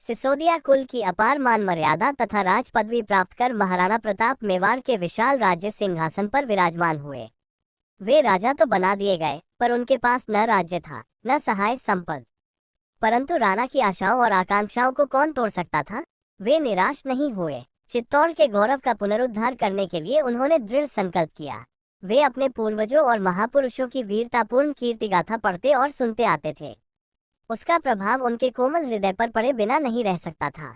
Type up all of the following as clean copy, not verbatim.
सिसोदिया कुल की अपार मान मर्यादा तथा राज पदवी प्राप्त कर महाराणा प्रताप मेवाड़ के विशाल राज्य सिंहासन पर विराजमान हुए। वे राजा तो बना दिए गए, पर उनके पास न राज्य था न सहाय संपद। परंतु राणा की आशाओं और आकांक्षाओं को कौन तोड़ सकता था। वे निराश नहीं हुए। चित्तौड़ के गौरव का पुनरुद्धार करने के लिए उन्होंने दृढ़ संकल्प किया। वे अपने पूर्वजों और महापुरुषों की वीरतापूर्ण कीर्तिगाथा पढ़ते और सुनते आते थे। उसका प्रभाव उनके कोमल हृदय पर पड़े बिना नहीं रह सकता था।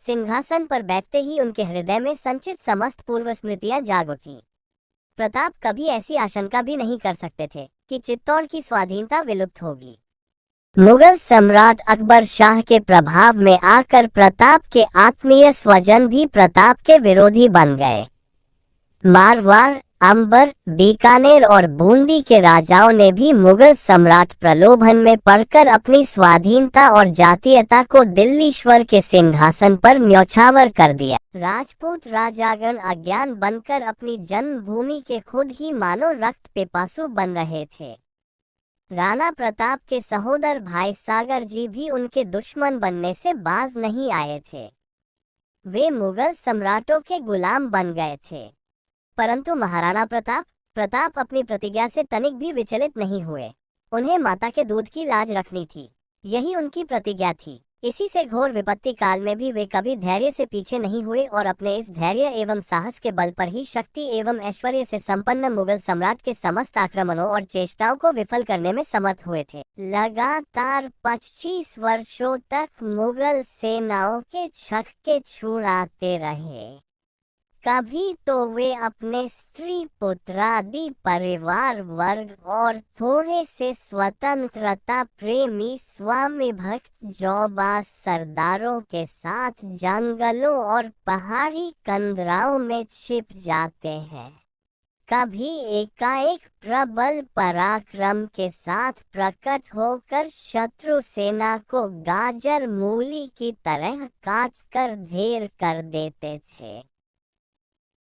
सिंहासन पर बैठते ही उनके हृदय में संचित समस्त पूर्व स्मृतियां जाग उठी। प्रताप कभी ऐसी आशंका भी नहीं कर सकते थे कि चित्तौड़ की स्वाधीनता विलुप्त होगी। मुगल सम्राट अकबर शाह के प्रभाव में आकर प्रताप के आत्मीय स्वजन भी प्रताप के विरोधी बन गए। मारवाड़, अंबर, बीकानेर और बूंदी के राजाओं ने भी मुगल सम्राट प्रलोभन में पड़कर अपनी स्वाधीनता और जातीयता को दिल्लीश्वर के सिंहासन पर न्यौछावर कर दिया। राजपूत राजागण अज्ञान बनकर अपनी जन्मभूमि के खुद ही मानो रक्त पिपासु बन रहे थे। राणा प्रताप के सहोदर भाई सागर जी भी उनके दुश्मन बनने से बाज नहीं आए थे। वे मुगल सम्राटों के गुलाम बन गए थे। परंतु महाराणा प्रताप अपनी प्रतिज्ञा से तनिक भी विचलित नहीं हुए। उन्हें माता के दूध की लाज रखनी थी, यही उनकी प्रतिज्ञा थी। इसी से घोर विपत्ति काल में भी वे कभी धैर्य से पीछे नहीं हुए और अपने इस धैर्य एवं साहस के बल पर ही शक्ति एवं ऐश्वर्य से संपन्न मुगल सम्राट के समस्त आक्रमणों और चेष्टाओं को विफल करने में समर्थ हुए थे। लगातार 25 वर्षों तक मुगल सेनाओं के छक्के छुड़ाते रहे। कभी तो वे अपने स्त्री पुत्रादि परिवार वर्ग और थोड़े से स्वतंत्रता प्रेमी स्वामी भक्त जांबाज सरदारों के साथ जंगलों और पहाड़ी कंदराओं में छिप जाते हैं। कभी एकाएक प्रबल पराक्रम के साथ प्रकट होकर शत्रु सेना को गाजर मूली की तरह काट कर ढेर कर देते थे।